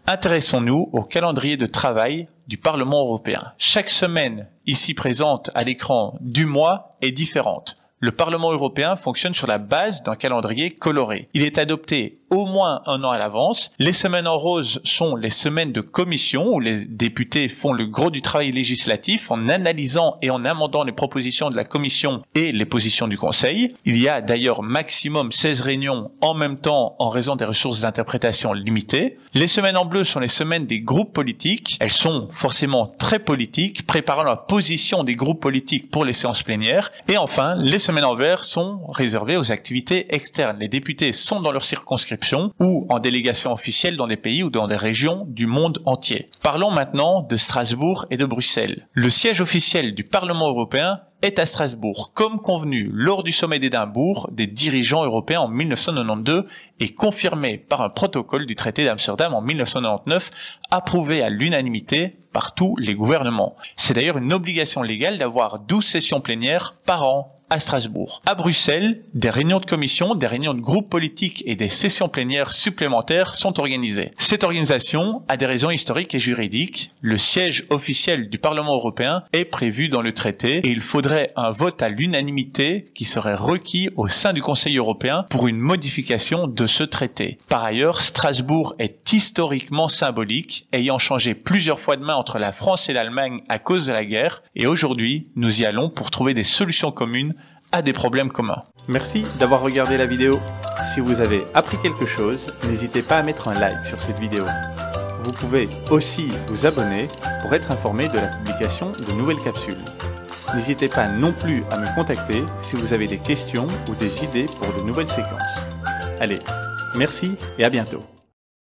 Intéressons-nous au calendrier de travail du Parlement européen. Chaque semaine ici présente à l'écran du mois est différente. Le Parlement européen fonctionne sur la base d'un calendrier coloré. Il est adopté au moins un an à l'avance. Les semaines en rose sont les semaines de commission où les députés font le gros du travail législatif en analysant et en amendant les propositions de la commission et les positions du Conseil. Il y a d'ailleurs maximum 16 réunions en même temps en raison des ressources d'interprétation limitées. Les semaines en bleu sont les semaines des groupes politiques. Elles sont forcément très politiques, préparant la position des groupes politiques pour les séances plénières. Et enfin, les semaines en vert sont réservées aux activités externes. Les députés sont dans leur circonscription ou en délégation officielle dans des pays ou dans des régions du monde entier. Parlons maintenant de Strasbourg et de Bruxelles. Le siège officiel du Parlement européen est à Strasbourg, comme convenu lors du sommet d'Édimbourg des dirigeants européens en 1992 et confirmé par un protocole du traité d'Amsterdam en 1999, approuvé à l'unanimité par tous les gouvernements. C'est d'ailleurs une obligation légale d'avoir 12 sessions plénières par an à Strasbourg. À Bruxelles, des réunions de commission, des réunions de groupes politiques et des sessions plénières supplémentaires sont organisées. Cette organisation a des raisons historiques et juridiques. Le siège officiel du Parlement européen est prévu dans le traité et il faudrait un vote à l'unanimité qui serait requis au sein du Conseil européen pour une modification de ce traité. Par ailleurs, Strasbourg est historiquement symbolique, ayant changé plusieurs fois de main entre la France et l'Allemagne à cause de la guerre, et aujourd'hui, nous y allons pour trouver des solutions communes à des problèmes communs. Merci d'avoir regardé la vidéo. Si vous avez appris quelque chose, n'hésitez pas à mettre un like sur cette vidéo. Vous pouvez aussi vous abonner pour être informé de la publication de nouvelles capsules. N'hésitez pas non plus à me contacter si vous avez des questions ou des idées pour de nouvelles séquences. Allez, merci et à bientôt.